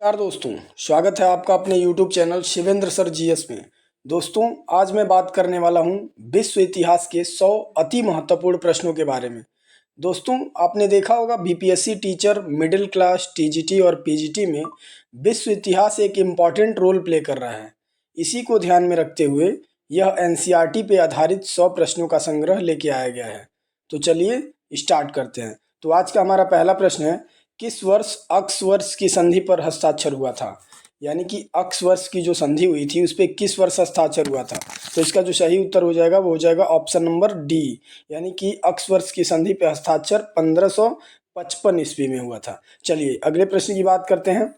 नमस्कार दोस्तों, स्वागत है आपका अपने YouTube channel Shivendra sir GS में। दोस्तों, आज मैं बात करने वाला हूं विश्व इतिहास के 100 अति महत्वपूर्ण प्रश्नों के बारे में। दोस्तों, आपने देखा होगा BPSC teacher, middle class, TGT और पीजीटी में विश्व इतिहास एक इम्पॉर्टेंट रोल प्ले कर रहा है। इसी को ध्यान में रखते हुए यह एनसीईआरटी पे आधारित 100 प्रश्नों का संग्रह लेके आया गया है। तो चलिए स्टार्ट करते हैं। तो आज का हमारा पहला प्रश्न है, किस वर्ष अक्सवर्ष की संधि पर हस्ताक्षर हुआ था? यानी कि अक्सवर्ष की जो संधि हुई थी उस पर किस वर्ष हस्ताक्षर हुआ था? तो इसका जो सही उत्तर हो जाएगा वो हो जाएगा ऑप्शन नंबर डी, यानी कि अक्सवर्ष की संधि पर हस्ताक्षर 1555 ईस्वी में हुआ था। चलिए अगले प्रश्न की बात करते हैं।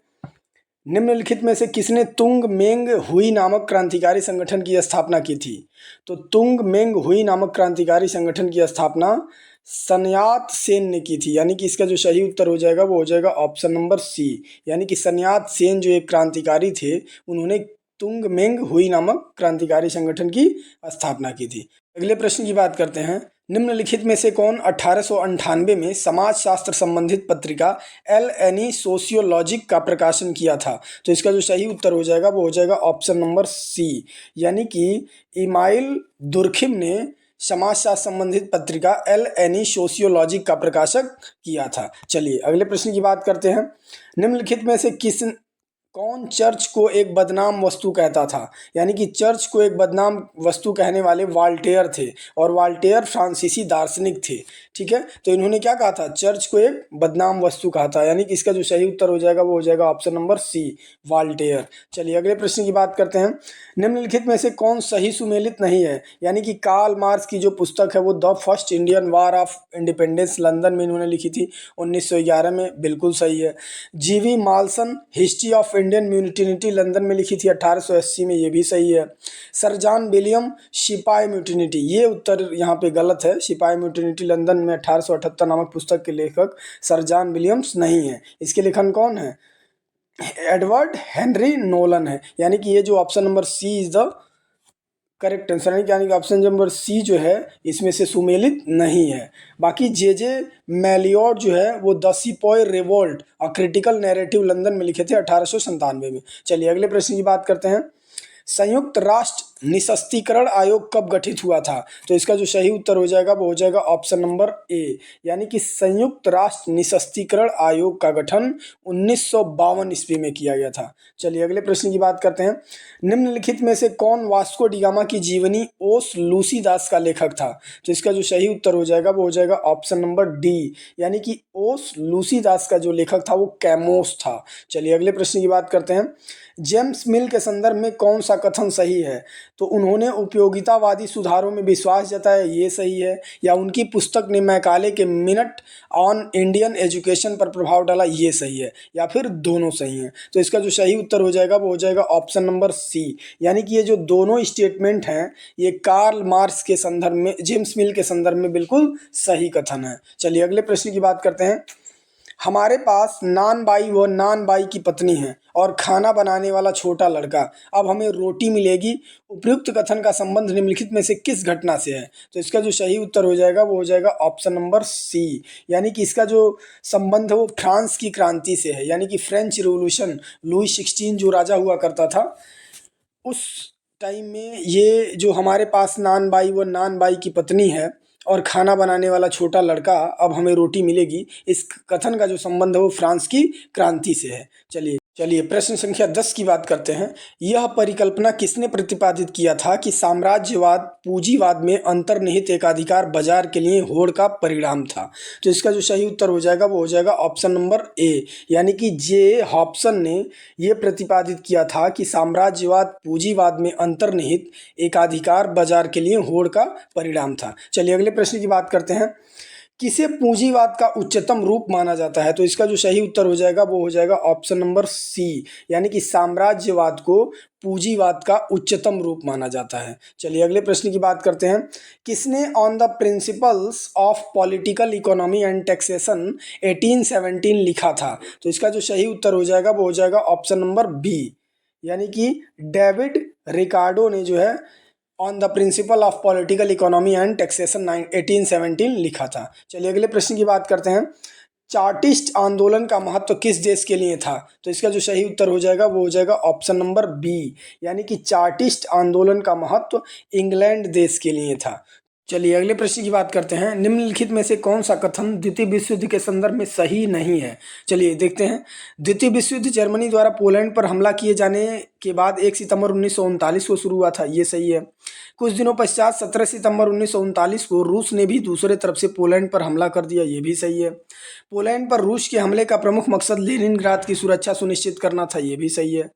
निम्नलिखित में से किसने तुंग मेंग हुई नामक क्रांतिकारी संगठन की स्थापना की थी? तो तुंग मेंग हुई नामक क्रांतिकारी संगठन की स्थापना सन्यात सेन ने की थी, यानी कि इसका जो सही उत्तर हो जाएगा वो हो जाएगा ऑप्शन नंबर सी, यानी कि सन्यात सेन जो एक क्रांतिकारी थे उन्होंने तुंग मेंग हुई नामक क्रांतिकारी संगठन की स्थापना की थी। अगले प्रश्न की बात करते हैं। निम्नलिखित में से कौन 1898 में समाजशास्त्र संबंधित पत्रिका एल एनी सोशियोलॉजिक का प्रकाशन किया था? तो इसका जो सही उत्तर हो जाएगा वो हो जाएगा ऑप्शन नंबर सी, यानी कि इमाइल दुर्खिम ने समाजशास्त्र संबंधित पत्रिका एल एनी सोशियोलॉजिक का प्रकाशक किया था। चलिए अगले प्रश्न की बात करते हैं। निम्नलिखित में से कौन चर्च को एक बदनाम वस्तु कहता था? यानी कि चर्च को एक बदनाम वस्तु कहने वाले वाल्टेयर थे, और वाल्टेयर फ्रांसीसी दार्शनिक थे। ठीक है, तो इन्होंने क्या कहा था? चर्च को एक बदनाम वस्तु कहा था, यानी कि इसका जो सही उत्तर हो जाएगा वो हो जाएगा ऑप्शन नंबर सी, वाल्टेयर। चलिए अगले प्रश्न की बात करते हैं। निम्नलिखित में से कौन सही सुमेलित नहीं है? यानी कि कार्ल मार्क्स की जो पुस्तक है वो the first Indian war of independence London में इन्होंने लिखी थी 1911 में, बिल्कुल सही है। जीवी माल्सन हिस्ट्री ऑफ इंडियन म्यूटिनिटी लंदन में लिखी थी 1880 में, ये भी सही है। सर जॉन विलियम सिपाही म्यूटिनिटी, ये उत्तर यहाँ पे गलत है। सिपाही म्यूटिनिटी लंदन में 1878 नामक पुस्तक के लेखक सर जॉन विलियम्स नहीं है। इसके लेखन कौन है? एडवर्ड हेनरी नोलन है, यानी कि ये जो option number C is the correct answer है, यानी कि ऑप्शन नंबर सी जो है इसमें से सुमेलित नहीं है। बाकी जे मैलियोट जो है वो the sepoy revolt a critical narrative London में लिखे थे 1897 में। चलिए अगले प्रश्न की बात करते हैं। संयुक्त राष्ट्र निशस्त्रीकरण आयोग कब गठित हुआ था? तो इसका जो सही उत्तर हो जाएगा वो हो जाएगा ऑप्शन नंबर ए, यानी कि संयुक्त राष्ट्र निशस्त्रीकरण आयोग का गठन 1952 ईस्वी में किया गया था। चलिए अगले प्रश्न की बात करते हैं। निम्नलिखित में से कौन वास्को डी गामा की जीवनी ओस लूसीदास का लेखक था? तो इसका जो सही उत्तर हो जाएगा वो हो जाएगा ऑप्शन नंबर डी, यानी कि ओस लूसीदास का जो लेखक था वो कैमोस था। चलिए अगले प्रश्न की बात करते हैं। जेम्स मिल के संदर्भ में कौन सा कथन सही है? तो उन्होंने उपयोगितावादी सुधारों में विश्वास जताया, ये सही है, या उनकी पुस्तक ने मैकाले के मिनट ऑन इंडियन एजुकेशन पर प्रभाव डाला, ये सही है, या फिर दोनों सही हैं? तो इसका जो सही उत्तर हो जाएगा वो हो जाएगा ऑप्शन नंबर सी, यानी कि ये जो दोनों स्टेटमेंट हैं ये कार्ल मार्क्स के संदर्भ में, जेम्स मिल के संदर्भ में बिल्कुल सही कथन है। चलिए अगले प्रश्न की बात करते हैं। हमारे पास नान बाई व नान बाई की पत्नी है और खाना बनाने वाला छोटा लड़का, अब हमें रोटी मिलेगी। उपयुक्त कथन का संबंध निम्नलिखित में से किस घटना से है? तो इसका जो सही उत्तर हो जाएगा वो हो जाएगा ऑप्शन नंबर सी, यानी कि इसका जो संबंध है वो फ्रांस की क्रांति से है, यानी कि फ्रेंच रिवोल्यूशन, लुई 16 जो राजा हुआ करता था उस टाइम में ये जो हमारे पास नान बाई व नान बाई की पत्नी है और खाना बनाने वाला छोटा लड़का, अब हमें रोटी मिलेगी, इस कथन का जो संबंध है वो फ्रांस की क्रांति से है। चलिए प्रश्न संख्या 10 की बात करते हैं। यह परिकल्पना किसने प्रतिपादित किया था कि साम्राज्यवाद पूंजीवाद में अंतर्निहित एकाधिकार बाजार के लिए होड़ का परिणाम था? तो इसका जो सही उत्तर हो जाएगा वो हो जाएगा ऑप्शन नंबर ए, यानी कि जे हॉब्सन ने यह प्रतिपादित किया था कि साम्राज्यवाद पूंजीवाद में अंतर्निहित एकाधिकार बाजार के लिए होड़ का परिणाम था। चलिए अगले प्रश्न की बात करते हैं। किसे पूंजीवाद का उच्चतम रूप माना जाता है? तो इसका जो सही उत्तर हो जाएगा वो हो जाएगा ऑप्शन नंबर सी, यानी कि साम्राज्यवाद को पूंजीवाद का उच्चतम रूप माना जाता है। चलिए अगले प्रश्न की बात करते हैं। किसने on the principles of political economy and taxation 1817 लिखा था? तो इसका जो सही उत्तर हो जाएगा वो हो जाएगा ऑप्शन नंबर बी, यानी कि डेविड रिकार्डो ने जो है on the principle of political economy and taxation 1817 लिखा था। चलिए अगले प्रश्न की बात करते हैं। चार्टिस्ट आंदोलन का महत्व किस देश के लिए था? तो इसका जो सही उत्तर हो जाएगा वो हो जाएगा ऑप्शन नंबर बी, यानी कि चार्टिस्ट आंदोलन का महत्व इंग्लैंड देश के लिए था। चलिए अगले प्रश्न की बात करते हैं। निम्नलिखित में से कौन सा कथन द्वितीय विश्व युद्ध के संदर्भ में सही नहीं है? चलिए देखते हैं। द्वितीय विश्व युद्ध जर्मनी द्वारा पोलैंड पर हमला किए जाने के बाद 1 सितंबर 1939 को शुरू हुआ था, ये सही है। कुछ दिनों पश्चात 17 सितंबर 1939 को रूस ने भी दूसरे तरफ से पोलैंड पर हमला कर दिया, ये भी सही है। पोलैंड पर रूस के हमले का प्रमुख मकसद लेनिनग्राद की सुरक्षा सुनिश्चित करना था, ये भी सही है।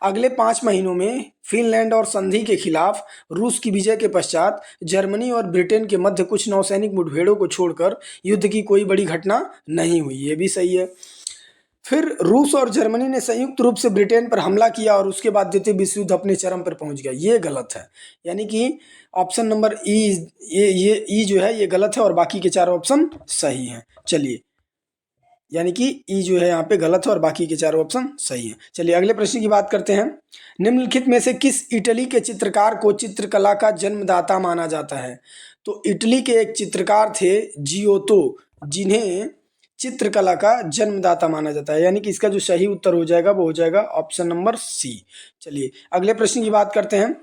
अगले 5 महीनों में फिनलैंड और संधि के खिलाफ रूस की विजय के पश्चात जर्मनी और ब्रिटेन के मध्य कुछ नौसैनिक मुठभेड़ों को छोड़कर युद्ध की कोई बड़ी घटना नहीं हुई, ये भी सही है। फिर रूस और जर्मनी ने संयुक्त रूप से ब्रिटेन पर हमला किया और उसके बाद द्वितीय विश्व युद्ध अपने चरम पर पहुंच गया, ये गलत है। यानी कि ऑप्शन नंबर ई, ये ई जो है ये गलत है और बाकी के 4 ऑप्शन सही हैं। चलिए, यानी कि ई जो है यहाँ पे गलत है और बाकी के 4 ऑप्शन सही है। चलिए अगले प्रश्न की बात करते हैं। निम्नलिखित में से किस इटली के चित्रकार को चित्रकला का जन्मदाता माना जाता है? तो इटली के एक चित्रकार थे जियोतो, जिन्हें चित्रकला का जन्मदाता माना जाता है, यानी कि इसका जो सही उत्तर हो जाएगा वो हो जाएगा ऑप्शन नंबर सी। चलिए अगले प्रश्न की बात करते हैं।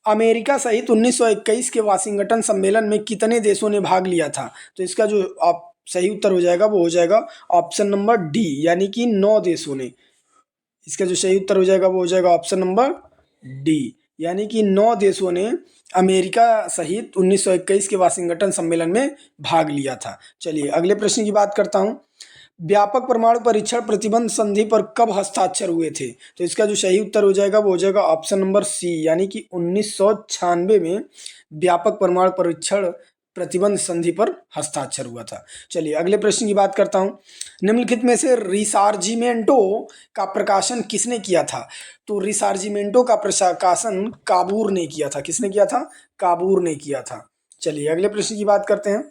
अमेरिका सहित 1921 के वाशिंगटन सम्मेलन में कितने देशों ने भाग लिया था? तो इसका जो सही उत्तर हो जाएगा वो हो जाएगा ऑप्शन नंबर डी, यानी कि 9 देशों ने। इसका जो सही उत्तर हो जाएगा वो हो जाएगा ऑप्शन नंबर डी, यानी कि 9 देशों ने अमेरिका सहित 1921 के वाशिंगटन सम्मेलन में भाग लिया था। चलिए अगले प्रश्न की बात करता हूँ। व्यापक परमाणु परीक्षण प्रतिबंध संधि पर कब हस्ताक्षर हुए थे? तो इसका जो सही उत्तर हो जाएगा वो हो जाएगा ऑप्शन नंबर सी, यानी कि 1996 में व्यापक परमाणु परीक्षण प्रतिबंध संधि पर हस्ताक्षर हुआ था। चलिए अगले प्रश्न की बात करता हूँ। निम्नलिखित में से रिसार्जिमेंटो का प्रकाशन किसने किया था? तो रिसार्जिमेंटो का प्रकाशन काबूर ने किया था। किसने किया था? काबूर ने किया था। चलिए अगले प्रश्न की बात करते हैं।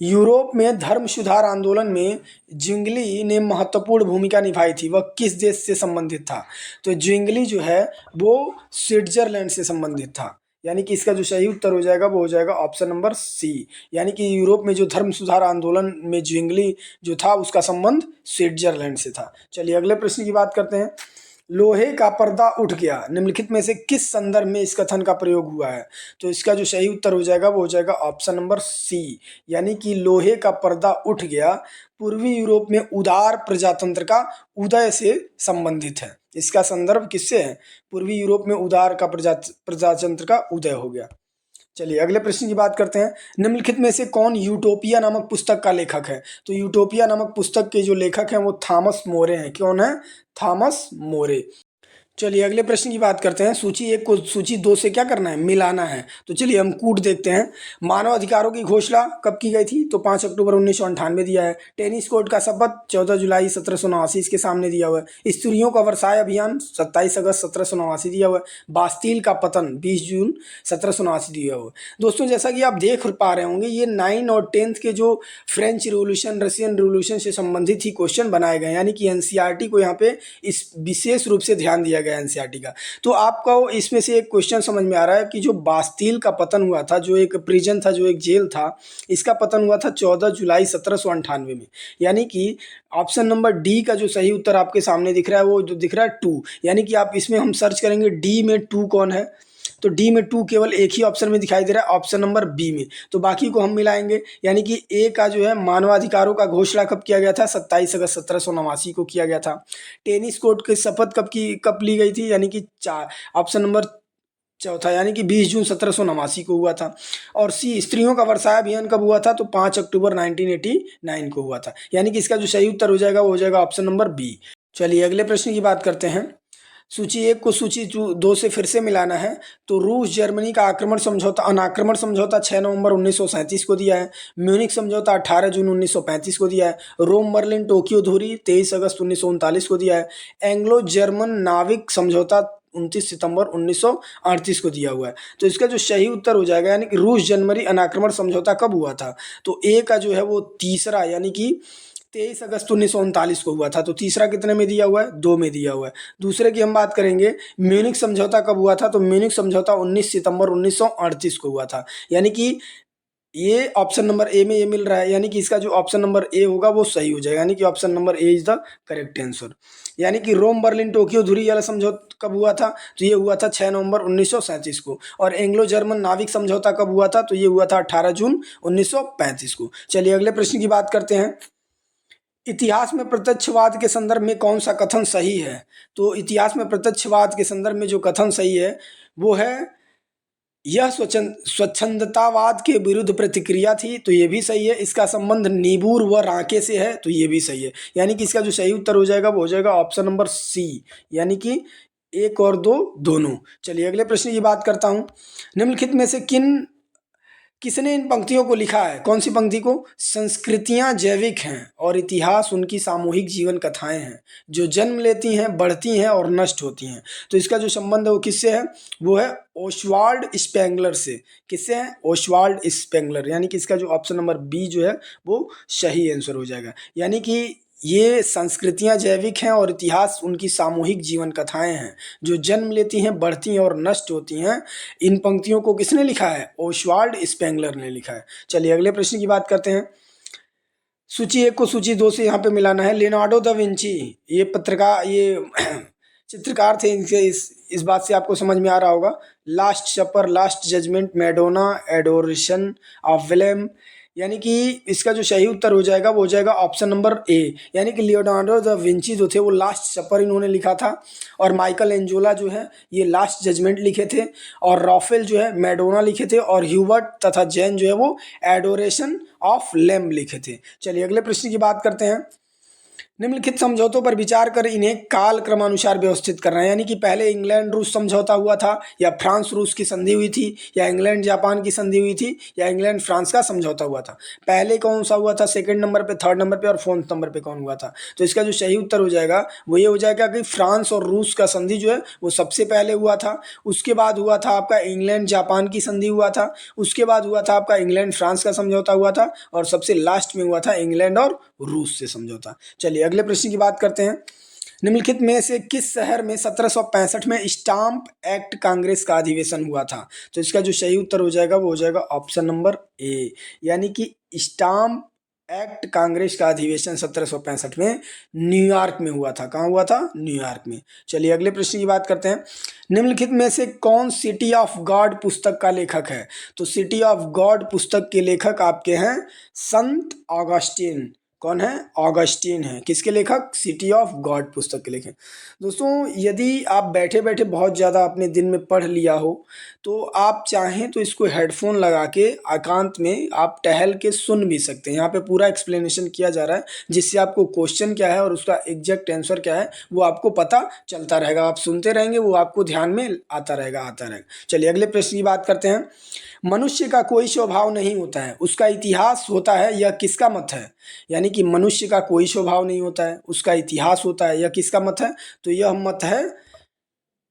यूरोप में धर्म सुधार आंदोलन में ज्विंगली ने महत्वपूर्ण भूमिका निभाई थी, वह किस देश से संबंधित था? तो ज्विंगली जो है वो स्विट्जरलैंड से संबंधित था, यानी कि इसका जो सही उत्तर हो जाएगा वो हो जाएगा ऑप्शन नंबर सी, यानी कि यूरोप में जो धर्म सुधार आंदोलन में ज्विंगली जो था उसका संबंध स्विट्जरलैंड से था। चलिए अगले प्रश्न की बात करते हैं। लोहे का पर्दा उठ गया निम्नलिखित में से किस संदर्भ में इस कथन का प्रयोग हुआ है? तो इसका जो सही उत्तर हो जाएगा वो हो जाएगा ऑप्शन नंबर सी, यानी कि लोहे का पर्दा उठ गया पूर्वी यूरोप में उदार प्रजातंत्र का उदय से संबंधित है। इसका संदर्भ किससे है? पूर्वी यूरोप में उदार का प्रजातंत्र का उदय हो गया। चलिए अगले प्रश्न की बात करते हैं। निम्नलिखित में से कौन यूटोपिया नामक पुस्तक का लेखक है? तो यूटोपिया नामक पुस्तक के जो लेखक हैं वो थॉमस मोरे हैं। कौन है? थॉमस मोरे। चलिए अगले प्रश्न की बात करते हैं। सूची 1 को सूची 2 से क्या करना है? मिलाना है। तो चलिए हम कूट देखते हैं। मानव अधिकारों की घोषणा कब की गई थी? तो 5 अक्टूबर 1998 दिया है। टेनिस कोर्ट का शपथ 14 जुलाई 1789 इसके सामने दिया हुआ है। स्त्रियों का वर्साय अभियान 27 अगस्त 1789 दिया हुआ है। बास्टील का पतन 20 जून 1789 दिया हुआ है। दोस्तों जैसा कि आप देख पा रहे होंगे ये 9 और 10th के जो फ्रेंच रिवोल्यूशन, रशियन रिवोल्यूशन से संबंधित ही क्वेश्चन बनाए गए, यानी कि एनसीईआरटी को यहाँ पे इस विशेष रूप से ध्यान दिया गया एनसीईआरटी का। तो आपको इसमें से एक क्वेश्चन समझ में आ रहा है कि जो बास्टील का पतन हुआ था, जो एक प्रिजन था, जो एक जेल था, इसका पतन हुआ था 14 जुलाई 1798 में, यानी कि ऑप्शन नंबर डी का जो सही उत्तर आपके सामने दिख रहा है वो जो दिख रहा है 2, यानी कि आप इसमें हम सर्च करेंगे डी में 2 कौन है, तो डी में 2 केवल एक ही ऑप्शन में दिखाई दे रहा है, ऑप्शन नंबर बी में। तो बाकी को हम मिलाएंगे, यानी कि ए का जो है मानवाधिकारों का घोषणा कब किया गया था? 27 अगस्त 1789 को किया गया था। टेनिस कोर्ट की शपथ कब ली गई थी? यानी कि ऑप्शन नंबर चौथा, यानी कि 20 जून 1789 को हुआ था। और सी स्त्रियों का वर्साय अभियान कब हुआ था? तो 5 अक्टूबर 1989 को हुआ था, यानी कि इसका जो सही उत्तर हो जाएगा वो हो जाएगा ऑप्शन नंबर बी। चलिए अगले प्रश्न की बात करते हैं। सूची 1 को सूची 2 से फिर से मिलाना है। तो रूस जर्मनी का अनाक्रमण समझौता 6 नवंबर 1937 को दिया है। म्यूनिक समझौता 18 जून 1935 को दिया है। रोम बर्लिन टोक्यो धुरी 23 अगस्त 1939 को दिया है। एंग्लो जर्मन नाविक समझौता 29 सितंबर 1938 को दिया हुआ है। तो इसका जो सही उत्तर हो जाएगा, यानी कि रूस जर्मनी अनाक्रमण समझौता कब हुआ था? तो ए का जो है वो तीसरा, यानी कि 23 अगस्त 1939 को हुआ था। तो तीसरा कितने में दिया हुआ है? 2 में दिया हुआ है। दूसरे की हम बात करेंगे, म्यूनिक समझौता कब हुआ था? तो म्यूनिक समझौता 19 सितंबर 1938 को हुआ था, यानी कि ये ऑप्शन नंबर ए में ये मिल रहा है, यानी कि इसका जो ऑप्शन नंबर ए होगा वो सही हो जाएगा, यानी कि option number A is the correct answer. यानी कि रोम बर्लिन टोक्यो धुरी जल समझौता कब हुआ था? तो ये हुआ था 6 नवंबर 1937 को। और एंग्लो जर्मन नाविक समझौता कब हुआ था? तो ये हुआ था 18 जून 1935 को। चलिए अगले प्रश्न की बात करते हैं। इतिहास में प्रत्यक्षवाद के संदर्भ में कौन सा कथन सही है? तो इतिहास में प्रत्यक्षवाद के संदर्भ में जो कथन सही है वो है, यह स्वच्छंदतावाद के विरुद्ध प्रतिक्रिया थी, तो ये भी सही है। इसका संबंध नीबूर व रांके से है, तो ये भी सही है। यानी कि इसका जो सही उत्तर हो जाएगा वो हो जाएगा ऑप्शन नंबर सी, यानी कि एक और दो दोनों। चलिए अगले प्रश्न की बात करता हूँ। निम्नलिखित में से किसने इन पंक्तियों को लिखा है? कौन सी पंक्ति को? संस्कृतियां जैविक हैं और इतिहास उनकी सामूहिक जीवन कथाएं हैं, जो जन्म लेती हैं, बढ़ती हैं और नष्ट होती हैं। तो इसका जो संबंध है वो किससे है? वो है ओस्वाल्ड स्पेंगलर से। किससे है? Oswald Spengler. यानी कि इसका जो ऑप्शन नंबर बी जो है वो सही आंसर हो जाएगा। यानी कि ये संस्कृतियां जैविक हैं और इतिहास उनकी सामूहिक जीवन कथाएं हैं, जो जन्म लेती हैं, बढ़ती हैं और नष्ट होती हैं। इन पंक्तियों को किसने लिखा है? ओस्वाल्ड स्पेंगलर ने लिखा है। चलिए अगले प्रश्न की बात करते हैं। सूची एक को सूची दो से यहाँ पे मिलाना है। लियोनार्डो दा विंची ये पत्रकार, ये चित्रकार थे। इनके इस बात से आपको समझ में आ रहा होगा। Last supper, last judgement, Madonna, adoration of Willem. यानी कि इसका जो सही उत्तर हो जाएगा वो हो जाएगा ऑप्शन नंबर ए। यानी कि लियोनार्डो दा विंची जो थे वो लास्ट सपर इन्होंने लिखा था, और माइकल एंजोला जो है ये लास्ट जजमेंट लिखे थे, और राफेल जो है मैडोना लिखे थे, और ह्यूबर्ट तथा जैन जो है वो एडोरेशन ऑफ लेम लिखे थे। चलिए अगले प्रश्न की बात करते हैं। निम्नलिखित समझौतों पर विचार कर इन्हें काल क्रमानुसार व्यवस्थित करना है। यानी कि पहले इंग्लैंड रूस समझौता हुआ था, या फ्रांस रूस की संधि हुई थी, या इंग्लैंड जापान की संधि हुई थी, या इंग्लैंड फ्रांस का समझौता हुआ था। पहले कौन सा हुआ था? सेकंड नंबर पे, थर्ड नंबर पे और फोर्थ नंबर पे कौन हुआ था? तो इसका जो सही उत्तर हो जाएगा वो ये हो जाएगा कि फ्रांस और रूस का संधि जो है वो सबसे पहले हुआ था। उसके बाद हुआ था आपका इंग्लैंड जापान की संधि हुआ था। उसके बाद हुआ था आपका इंग्लैंड फ्रांस का समझौता हुआ था, और सबसे लास्ट में हुआ था इंग्लैंड और रूस से समझौता। चलिए अगले प्रश्न की बात करते हैं। निम्नलिखित में से किस शहर में 1765 में स्टाम्प एक्ट कांग्रेस का अधिवेशन हुआ था? तो इसका जो सही उत्तर हो जाएगा वो हो जाएगा ऑप्शन नंबर ए, यानी कि स्टाम्प एक्ट कांग्रेस का अधिवेशन 1765 में न्यूयॉर्क में हुआ था। कहाँ हुआ था? न्यूयॉर्क में। चलिए अगले प्रश्न की बात करते हैं। निम्नलिखित में से कौन सिटी ऑफ गॉड पुस्तक का लेखक है? तो सिटी ऑफ गॉड पुस्तक के लेखक आपके हैं संत ऑगस्टीन। कौन है? ऑगस्टीन है। किसके लेखक? सिटी ऑफ गॉड पुस्तक के लेखक। दोस्तों यदि आप बैठे बैठे बहुत ज़्यादा अपने दिन में पढ़ लिया हो तो आप चाहें तो इसको हेडफोन लगा के एकांत में आप टहल के सुन भी सकते हैं। यहाँ पे पूरा एक्सप्लेनेशन किया जा रहा है, जिससे आपको क्वेश्चन क्या है और उसका एग्जैक्ट आंसर क्या है वो आपको पता चलता रहेगा। आप सुनते रहेंगे, वो आपको ध्यान में आता रहेगा। चलिए अगले प्रश्न की बात करते हैं। मनुष्य का कोई स्वभाव नहीं होता है, उसका इतिहास होता है, यह किसका मत है? यानी कि मनुष्य का कोई स्वभाव नहीं होता है, उसका इतिहास होता है, यह किसका मत है? तो यह मत है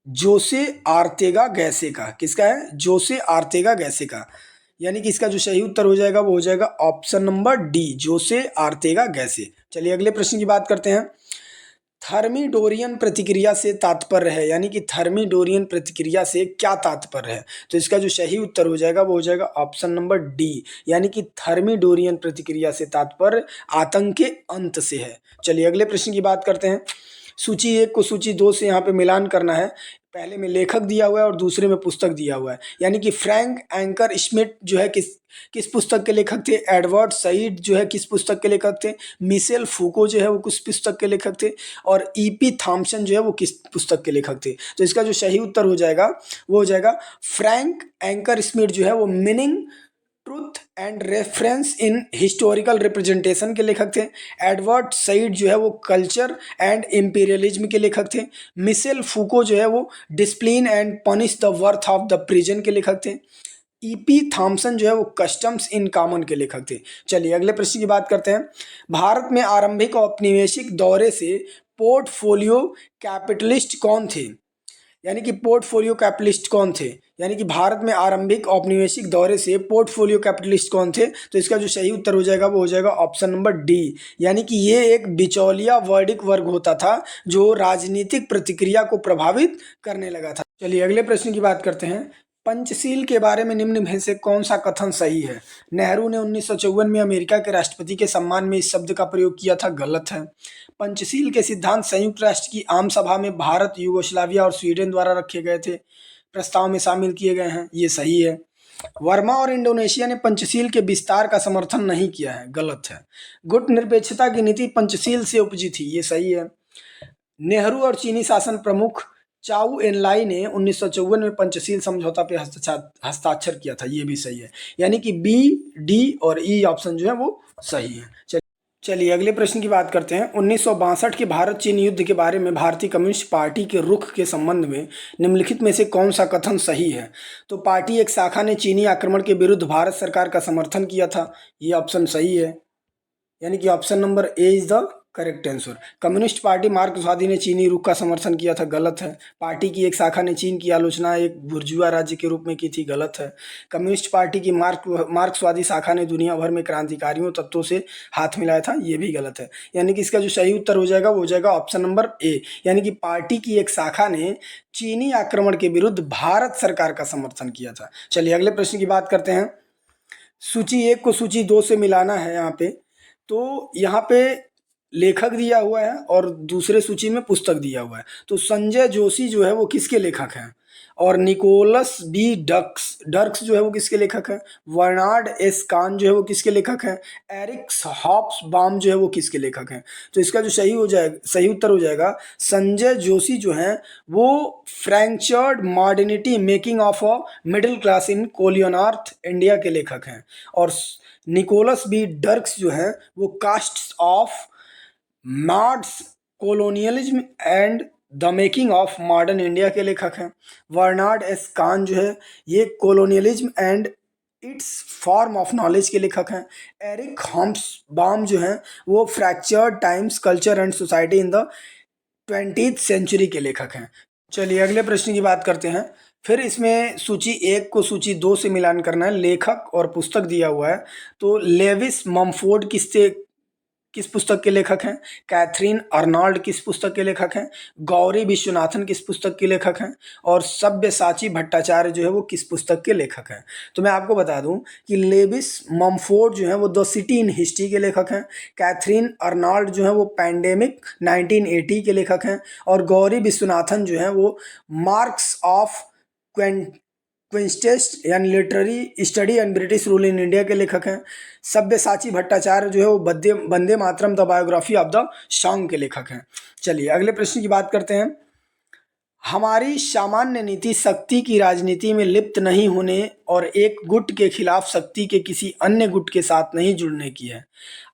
जोसे आर्तेगा गैसे का। किसका है? जोसे आर्तेगा गैसे का। यानी कि इसका जो सही उत्तर हो जाएगा वो हो जाएगा ऑप्शन नंबर डी, जोसे आर्तेगा गैसे। चलिए अगले प्रश्न की बात करते हैं। थर्मिडोरियन प्रतिक्रिया से तात्पर्य है, यानी कि थर्मिडोरियन प्रतिक्रिया से क्या तात्पर्य है? तो इसका जो सही उत्तर हो जाएगा वो हो जाएगा ऑप्शन नंबर डी, यानी कि थर्मिडोरियन प्रतिक्रिया से तात्पर्य आतंक के अंत से है। चलिए अगले प्रश्न की बात करते हैं। सूची एक को सूची दो से यहाँ पे मिलान करना है। पहले में लेखक दिया हुआ है और दूसरे में पुस्तक दिया हुआ है। यानी कि फ्रैंक एंकर स्मिथ जो है किस पुस्तक के लेखक थे? एडवर्ड सईद जो है किस पुस्तक के लेखक थे? मिशेल फूको जो है वो किस पुस्तक के लेखक थे? और ईपी थॉम्सन जो है वो किस पुस्तक के लेखक थे? तो इसका जो सही उत्तर हो जाएगा वो हो जाएगा फ्रैंक एंकर स्मिथ जो है वो meaning, truth and reference in historical representation के लेखक थे। एडवर्ड सईद जो है वो कल्चर एंड इम्पीरियलिज्म के लेखक थे। मिशेल फूको जो है वो discipline and punish the worth of the prison के लेखक थे। ईपी थॉम्सन जो है वो कस्टम्स इन कॉमन के लेखक थे। चलिए अगले प्रश्न की बात करते हैं। भारत में आरंभिक औपनिवेशिक दौरे से पोर्टफोलियो कैपिटलिस्ट कौन थे? यानी कि पोर्टफोलियो कैपिटलिस्ट कौन थे? यानी कि भारत में आरंभिक औपनिवेशिक दौरे से पोर्टफोलियो कैपिटलिस्ट कौन थे? तो इसका जो सही उत्तर हो जाएगा वो हो जाएगा ऑप्शन नंबर डी, यानी कि ये एक बिचौलिया वर्णिक वर्ग होता था जो राजनीतिक प्रतिक्रिया को प्रभावित करने लगा था। चलिए अगले प्रश्न की बात करते हैं। पंचशील के बारे में निम्न में से कौन सा कथन सही है? नेहरू ने 1954 में अमेरिका के राष्ट्रपति के सम्मान में इस शब्द का प्रयोग किया था, गलत है। पंचशील के सिद्धांत संयुक्त राष्ट्र की आम सभा में भारत, यूगोस्लाविया और स्वीडन द्वारा रखे गए थे, प्रस्ताव में शामिल किए गए हैं, ये सही है। वर्मा और इंडोनेशिया ने पंचशील के विस्तार का समर्थन नहीं किया है, गलत है। गुट निरपेक्षता की नीति पंचशील से उपजी थी, ये सही है। नेहरू और चीनी शासन प्रमुख चाउ एनलाई ने 1954 में पंचशील समझौता पे हस्ताक्षर किया था, ये भी सही है। यानी कि बी, डी और ई ऑप्शन जो है वो सही है। चलिए अगले प्रश्न की बात करते हैं। 1962 के भारत चीन युद्ध के बारे में भारतीय कम्युनिस्ट पार्टी के रुख के संबंध में निम्नलिखित में से कौन सा कथन सही है? तो पार्टी एक शाखा ने चीनी आक्रमण के विरुद्ध भारत सरकार का समर्थन किया था, ये ऑप्शन सही है। यानी कि option number A is the correct answer. Communist party मार्क्सवादी ने चीनी रुख का समर्थन किया था, गलत है। पार्टी की एक शाखा ने चीन की आलोचना एक बुर्जुआ राज्य के रूप में की थी, गलत है। कम्युनिस्ट पार्टी की मार्क्सवादी शाखा ने दुनिया भर में क्रांतिकारियों तत्वों से हाथ मिलाया था, ये भी गलत है। यानी कि इसका जो सही उत्तर हो जाएगा वो हो जाएगा ऑप्शन नंबर ए। यानी कि पार्टी की एक शाखा ने चीनी आक्रमण के विरुद्ध भारत सरकार का समर्थन किया था। चलिए अगले प्रश्न की बात करते हैं। सूची 1 को सूची 2 से मिलाना है यहाँ पे। तो यहाँ पे लेखक दिया हुआ है और दूसरे सूची में पुस्तक दिया हुआ है। तो संजय जोशी जो है वो किसके लेखक हैं? और निकोलस बी डर्क्स जो है वो किसके लेखक हैं? वर्नार्ड एस कान जो है वो किसके लेखक हैं? एरिक हॉब्सबॉम जो है वो किसके लेखक हैं? तो इसका जो सही उत्तर हो जाएगा संजय जोशी जो हैं वो fractured modernity making of a middle class in colonial north India के लेखक हैं। और निकोलस बी डर्क्स जो है वो castes of mind colonialism and the making of modern India के लेखक हैं। वर्नार्ड एस कान जो है ये colonialism and its form of knowledge के लेखक हैं। एरिक हॉब्सबॉम जो हैं वो fractured times culture and society in the 20th century के लेखक हैं। चलिए अगले प्रश्न की बात करते हैं। फिर इसमें सूची 1 को सूची 2 से मिलान करना है। लेखक और पुस्तक दिया हुआ है। तो लेविस ममफोर्ड किस पुस्तक के लेखक हैं? कैथरीन अर्नाल्ड किस पुस्तक के लेखक हैं? गौरी विश्वनाथन किस पुस्तक के लेखक हैं? और सब्यसाची भट्टाचार्य जो है वो किस पुस्तक के लेखक हैं? तो मैं आपको बता दूं कि लेविस ममफोर्ड जो है वो द सिटी इन हिस्ट्री के लेखक हैं। कैथरीन अर्नाल्ड जो है वो पैंडेमिक 1980 के लेखक हैं। और गौरी विश्वनाथन जो है वो मार्क्स ऑफ क्विंटेस्ट यानी literary study and British rule in India के लेखक हैं। सब्यसाची भट्टाचार्य जो है वो Vande Mataram the biography of the song के लेखक हैं। चलिए अगले प्रश्न की बात करते हैं। हमारी सामान्य नीति शक्ति की राजनीति में लिप्त नहीं होने और एक गुट के खिलाफ शक्ति के किसी अन्य गुट के साथ नहीं जुड़ने की है।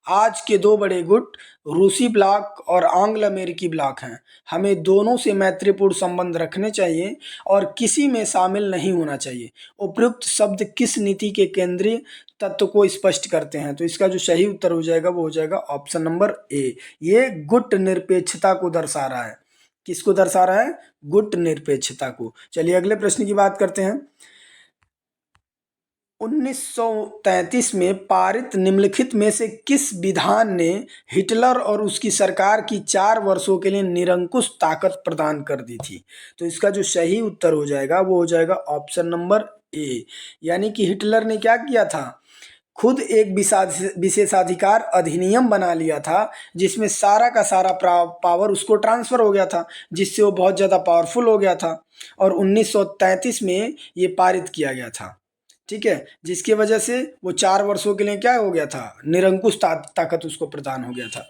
आज के 2 बड़े गुट रूसी ब्लॉक और एंग्लो अमेरिकी ब्लॉक हैं। हमें दोनों से मैत्रीपूर्ण संबंध रखने चाहिए और किसी में शामिल नहीं होना चाहिए। उपयुक्त शब्द किस नीति के केंद्रीय तत्व को स्पष्ट करते हैं? तो इसका जो सही उत्तर हो जाएगा वो हो जाएगा ऑप्शन नंबर ए। ये गुट निरपेक्षता को दर्शा रहा है। किसको दर्शा रहा है? गुट निरपेक्षता को। चलिए अगले प्रश्न की बात करते हैं। 1933 में पारित निम्नलिखित में से किस विधान ने हिटलर और उसकी सरकार की 4 वर्षों के लिए निरंकुश ताकत प्रदान कर दी थी? तो इसका जो सही उत्तर हो जाएगा वो हो जाएगा ऑप्शन नंबर ए। यानी कि हिटलर ने क्या किया था? खुद एक विशेषाधिकार अधिनियम बना लिया था जिसमें सारा का सारा पावर उसको ट्रांसफर हो गया था, जिससे वो बहुत ज़्यादा पावरफुल हो गया था। और 1933 में ये पारित किया गया था, ठीक है, जिसकी वजह से वो 4 वर्षों के लिए क्या हो गया था? निरंकुश ताकत उसको प्रदान हो गया था।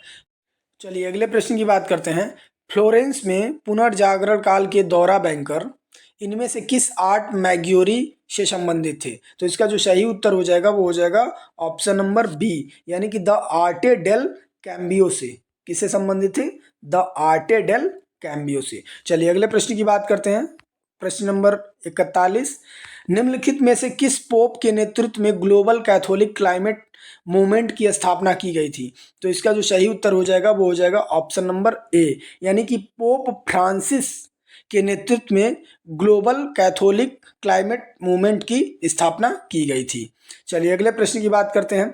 चलिए अगले प्रश्न की बात करते हैं। फ्लोरेंस में पुनर्जागरण काल के दौरा बैंकर इनमें से किस आर्ट मैग्योरी से संबंधित थे? तो इसका जो सही उत्तर हो जाएगा वो हो जाएगा ऑप्शन नंबर बी, यानी कि द आर्टे डेल कैम्बियो से। किससे संबंधित थे? द आर्टे डेल कैम्बियो से। चलिए अगले प्रश्न की बात करते हैं। प्रश्न नंबर 41। निम्नलिखित में से किस पोप के नेतृत्व में ग्लोबल कैथोलिक क्लाइमेट मूवमेंट की स्थापना की गई थी? तो इसका जो सही उत्तर हो जाएगा वो हो जाएगा ऑप्शन नंबर ए, यानी कि पोप फ्रांसिस के नेतृत्व में ग्लोबल कैथोलिक क्लाइमेट मूवमेंट की स्थापना की गई थी। चलिए अगले प्रश्न की बात करते हैं।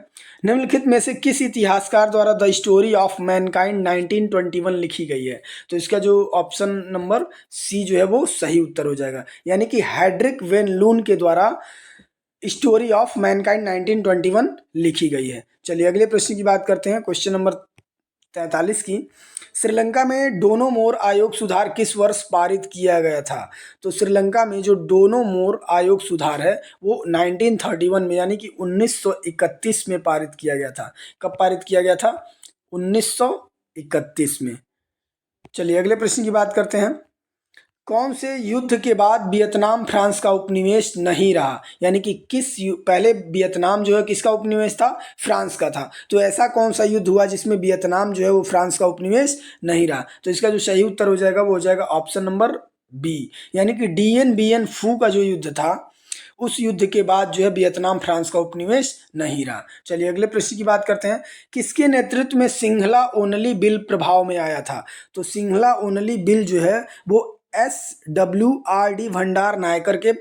निम्नलिखित में से किस इतिहासकार द्वारा द स्टोरी ऑफ मैनकाइंड 1921 लिखी गई है? तो इसका जो ऑप्शन नंबर सी जो है वो सही उत्तर हो जाएगा, यानी कि हेड्रिक वेन लून के द्वारा स्टोरी ऑफ मैनकाइंड 1921 लिखी गई है। चलिए अगले प्रश्न की बात करते हैं, क्वेश्चन नंबर 43 की। श्रीलंका में डोनो मोर आयोग सुधार किस वर्ष पारित किया गया था? तो श्रीलंका में जो डोनो मोर आयोग सुधार है वो 1931 में, यानी कि 1931 में पारित किया गया था। कब पारित किया गया था? 1931 में। चलिए अगले प्रश्न की बात करते हैं। कौन से युद्ध के बाद वियतनाम फ्रांस का उपनिवेश नहीं रहा? यानी कि पहले वियतनाम जो है किसका उपनिवेश था? फ्रांस का था। तो ऐसा कौन सा युद्ध हुआ जिसमें वियतनाम जो है वो फ्रांस का उपनिवेश नहीं रहा? तो इसका जो सही उत्तर हो जाएगा वो हो जाएगा ऑप्शन नंबर बी, यानी कि डीएन बियन फू का जो युद्ध था उस युद्ध के बाद जो है वियतनाम फ्रांस का उपनिवेश नहीं रहा। चलिए अगले प्रश्न की बात करते हैं। किसके नेतृत्व में सिंघला ओनली बिल प्रभाव में आया था? तो सिंघला ओनली बिल जो है वो SWRD भंडार नायकर के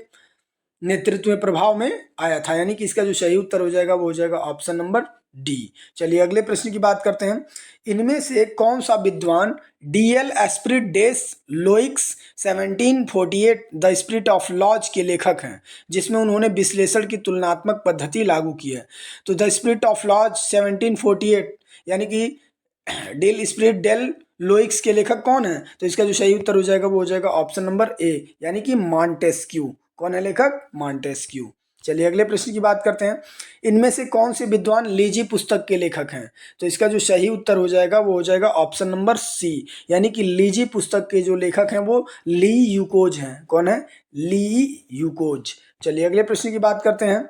नेतृत्व में प्रभाव में आया था, यानी कि इसका जो सही उत्तर हो जाएगा वो हो जाएगा ऑप्शन नंबर डी। चलिए अगले प्रश्न की बात करते हैं। इनमें से कौन सा विद्वान DL esprit des lois 1748 the spirit of laws के लेखक हैं, जिसमें उन्होंने विश्लेषण की तुलनात्मक पद्धति लागू की है? तो द स्पिरिट ऑफ लॉज 1748 यानी कि डेल स्पिरिट डेल लोइक्स के लेखक कौन है? तो इसका जो सही उत्तर हो जाएगा वो हो जाएगा ऑप्शन नंबर ए, यानी कि मॉन्टेस्क्यू। कौन है लेखक? मॉन्टेस्क्यू। चलिए अगले प्रश्न की बात करते हैं। इनमें से कौन से विद्वान लीजी पुस्तक के लेखक हैं? तो इसका जो सही उत्तर हो जाएगा वो हो जाएगा ऑप्शन नंबर सी, यानी कि लीजी पुस्तक के जो लेखक हैं वो ली यूकोज हैं। कौन है? ली यूकोज। चलिए अगले प्रश्न की बात करते हैं।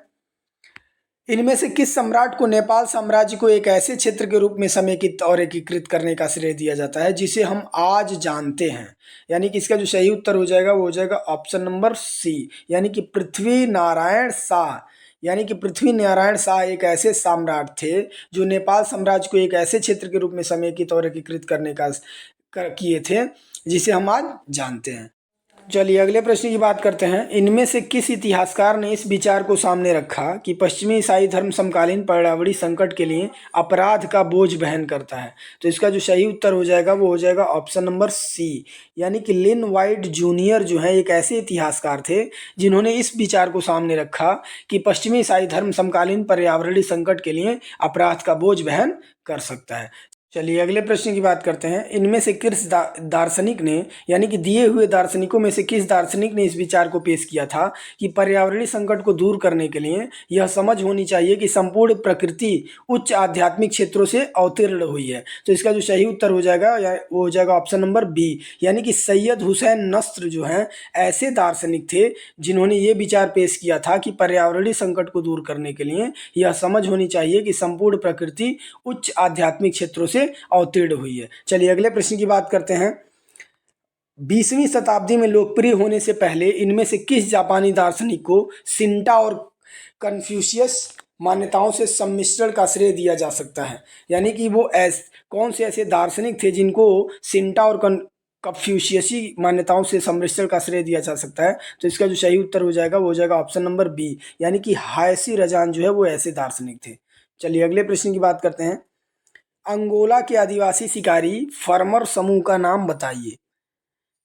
इनमें से किस सम्राट को नेपाल साम्राज्य को एक ऐसे क्षेत्र के रूप में समेकित और एकीकृत करने का श्रेय दिया जाता है जिसे हम आज जानते हैं? यानी कि इसका जो सही उत्तर हो जाएगा वो हो जाएगा ऑप्शन नंबर सी, यानी कि पृथ्वी नारायण शाह। यानी कि पृथ्वी नारायण शाह एक ऐसे सम्राट थे जो नेपाल साम्राज्य को एक ऐसे क्षेत्र के रूप में समेकित और एकीकृत करने का किए थे जिसे हम आज जानते हैं। चलिए अगले प्रश्न की बात करते हैं। इनमें से किस इतिहासकार ने इस विचार को सामने रखा कि पश्चिमी ईसाई धर्म समकालीन पर्यावरणीय संकट के लिए अपराध का बोझ वहन करता है? तो इसका जो सही उत्तर हो जाएगा वो हो जाएगा ऑप्शन नंबर सी, यानी कि लिन वाइट जूनियर जो है एक ऐसे इतिहासकार थे जिन्होंने इस विचार को सामने रखा कि पश्चिमी ईसाई धर्म समकालीन पर्यावरणीय संकट के लिए अपराध का बोझ वहन कर सकता है। चलिए अगले प्रश्न की बात करते हैं। इनमें से किस दार्शनिक ने, यानी कि दिए हुए दार्शनिकों में से किस दार्शनिक ने इस विचार को पेश किया था कि पर्यावरणीय संकट को दूर करने के लिए यह समझ होनी चाहिए कि संपूर्ण प्रकृति उच्च आध्यात्मिक क्षेत्रों से अवतीर्ण हुई है? तो इसका जो सही उत्तर हो जाएगा वो हो जाएगा ऑप्शन नंबर बी, यानी कि सैयद हुसैन नस्र जो हैं ऐसे दार्शनिक थे जिन्होंने ये विचार पेश किया था कि पर्यावरणीय संकट को दूर करने के लिए यह समझ होनी चाहिए कि संपूर्ण प्रकृति उच्च आध्यात्मिक क्षेत्रों से अवतीर्ण हुई है। चलिए अगले प्रश्न की बात करते हैं। 20वीं शताब्दी में लोकप्रिय होने से पहले इनमें से किस जापानी दार्शनिक को शिंटा और कन्फ्यूशियस मान्यताओं से सम्मिश्रण का श्रेय दिया जा सकता है? यानी कि वो कौन से ऐसे दार्शनिक थे जिनको शिंटा और कन्फ्यूशियसी मान्यताओं से सम्मिश्रण का श्रेय दिया जा सकता है? तो इसका जो सही उत्तर हो जाएगा वो हो जाएगा ऑप्शन नंबर बी, यानी कि हायसी रजान जो है वो ऐसे दार्शनिक थे। चलिए अगले प्रश्न की बात करते हैं। अंगोला के आदिवासी शिकारी फार्मर समूह का नाम बताइए?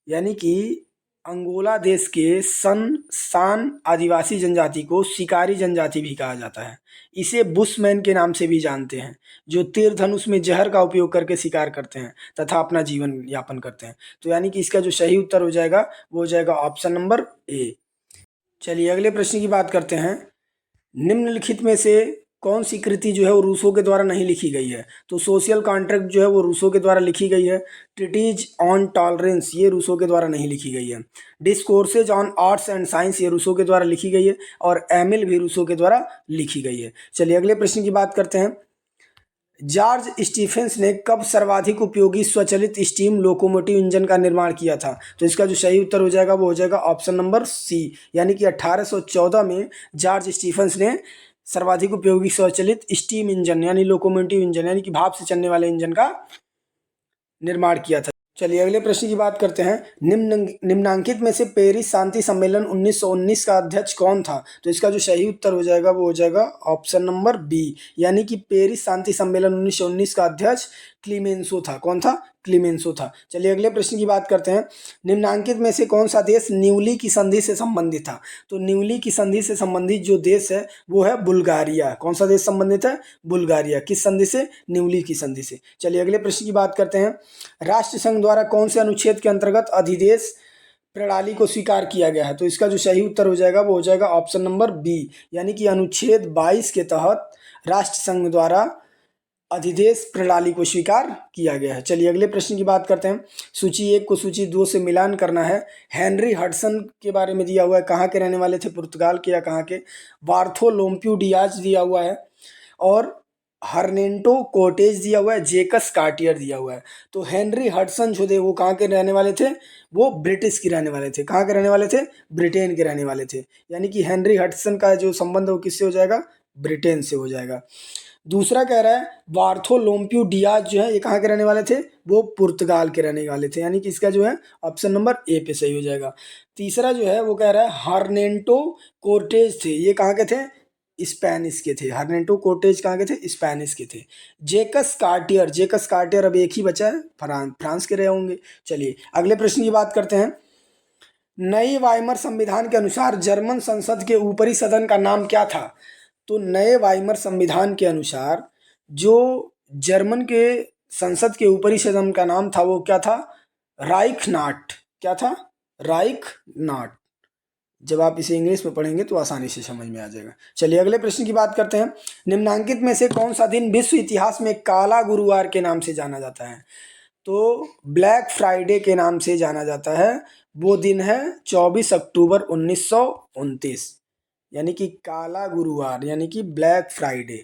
यानी कि अंगोला देश के सान आदिवासी जनजाति को शिकारी जनजाति भी कहा जाता है। इसे बुशमैन के नाम से भी जानते हैं, जो तीर धनुष में जहर का उपयोग करके शिकार करते हैं तथा अपना जीवन यापन करते हैं। तो यानी कि इसका जो सही उत्तर हो जाएगा वो हो जाएगा ऑप्शन नंबर ए। चलिए अगले प्रश्न की बात करते हैं। निम्नलिखित में से कौन सी कृति जो है वो रूसो के द्वारा नहीं लिखी गई है? तो सोशल कॉन्ट्रैक्ट जो है वो रूसो के द्वारा लिखी गई है। ट्रीटीज ऑन टॉलरेंस ये रूसो के द्वारा नहीं लिखी गई है। Discourses on arts and science ये रूसो के द्वारा लिखी गई है। और एमिल भी रूसो के द्वारा लिखी गई है। चलिए अगले प्रश्न की बात करते हैं। जॉर्ज स्टीफेंस ने कब सर्वाधिक उपयोगी स्वचालित स्टीम लोकोमोटिव इंजन का निर्माण किया था? तो इसका जो सही उत्तर हो जाएगा वो हो जाएगा ऑप्शन नंबर सी, यानी कि 1814 में जॉर्ज स्टीफेंस ने सर्वाधिक उपयोगी स्वचालित स्टीम इंजन यानी लोकोमोटिव इंजन यानी कि भाप से चलने वाले इंजन का निर्माण किया था। चलिए अगले प्रश्न की बात करते हैं। निम्नांकित में से पेरिस शांति सम्मेलन 1919 का अध्यक्ष कौन था? तो इसका जो सही उत्तर हो जाएगा वो हो जाएगा ऑप्शन नंबर बी, यानी कि पेरिस शांति सम्मेलन 1919 का अध्यक्ष क्लीमेंसो था। कौन था? क्लीमेंसो था। चलिए अगले प्रश्न की बात करते हैं। निम्नांकित में से कौन सा देश न्यूली की संधि से संबंधित था? तो न्यूली की संधि से संबंधित जो देश है वो है बुल्गारिया। कौन सा देश संबंधित है? बुल्गारिया। किस संधि से? न्यूली की संधि से। चलिए अगले प्रश्न की बात करते हैं। राष्ट्र संघ द्वारा कौन से अनुच्छेद के अंतर्गत अधिदेश प्रणाली को स्वीकार किया गया है? तो इसका जो सही उत्तर हो जाएगा वो हो जाएगा ऑप्शन नंबर बी, यानी कि अनुच्छेद 22 के तहत राष्ट्र संघ द्वारा अधिदेश प्रणाली को स्वीकार किया गया है। चलिए अगले प्रश्न की बात करते हैं। सूची 1 को सूची 2 से मिलान करना है। हेनरी हडसन के बारे में दिया हुआ है, कहाँ के रहने वाले थे? पुर्तगाल के या कहाँ के? बार्थोलोम्यू डियाज दिया हुआ है और हर्नेंटो कोर्टेज दिया हुआ है, जेकस कार्टियर दिया हुआ है। तो हेनरी हडसन जो थे वो कहाँ के रहने वाले थे? वो ब्रिटिश के रहने वाले थे। कहाँ के रहने वाले थे? ब्रिटेन के रहने वाले थे, यानी कि हेनरी हडसन का जो संबंध है वो किससे हो जाएगा? ब्रिटेन से हो जाएगा। दूसरा कह रहा है बार्थोलोम्यू डियाज जो है ये कहाँ के रहने वाले थे? वो पुर्तगाल के रहने वाले थे, यानी कि इसका जो है ऑप्शन नंबर ए पे सही हो जाएगा। तीसरा जो है वो कह रहा है हर्नेंटो कोर्टेज थे, ये कहाँ के थे? स्पेनिश के थे। हर्नेंटो कोर्टेज कहाँ के थे? स्पेनिश के थे। जेकस कार्टियर अब एक ही बचा है, फ्रांस के रहे होंगे। चलिए अगले प्रश्न की बात करते हैं। नई वाइमर संविधान के अनुसार जर्मन संसद के ऊपरी सदन का नाम क्या था? तो नए वाइमर संविधान के अनुसार जो जर्मन के संसद के ऊपरी सदन का नाम था वो क्या था? राइखनाट। क्या था? राइखनाट। जब आप इसे इंग्लिश में पढ़ेंगे तो आसानी से समझ में आ जाएगा। चलिए अगले प्रश्न की बात करते हैं। निम्नांकित में से कौन सा दिन विश्व इतिहास में काला गुरुवार के नाम से जाना जाता है? तो ब्लैक फ्राइडे के नाम से जाना जाता है। वो दिन है 24 अक्टूबर 1929, यानी कि काला गुरुवार, यानी कि ब्लैक फ्राइडे।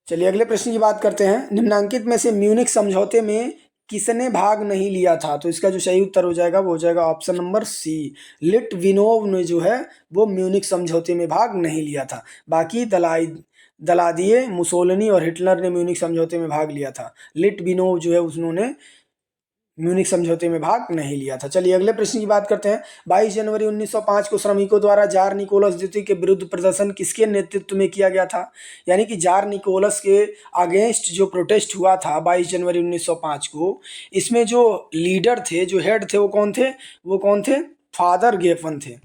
चलिए अगले प्रश्न की बात करते हैं। निम्नांकित में से म्यूनिख समझौते में किसने भाग नहीं लिया था? तो इसका जो सही उत्तर हो जाएगा वो हो जाएगा ऑप्शन नंबर सी, लिटविनोव ने जो है वो म्यूनिख समझौते में भाग नहीं लिया था। बाकी दलादिये, मुसोलिनी और हिटलर ने म्यूनिख समझौते में भाग लिया था। लिटविनोव जो है उन्होंने म्यूनिख समझौते में भाग नहीं लिया था। चलिए अगले प्रश्न की बात करते हैं। 22 जनवरी 1905 को श्रमिकों द्वारा जार निकोलस द्वितीय के विरुद्ध प्रदर्शन किसके नेतृत्व में किया गया था? यानी कि जार निकोलस के अगेंस्ट जो प्रोटेस्ट हुआ था 22 जनवरी 1905 को, इसमें जो लीडर थे, जो हेड थे, वो कौन थे? वो कौन थे? फादर गेपन थे।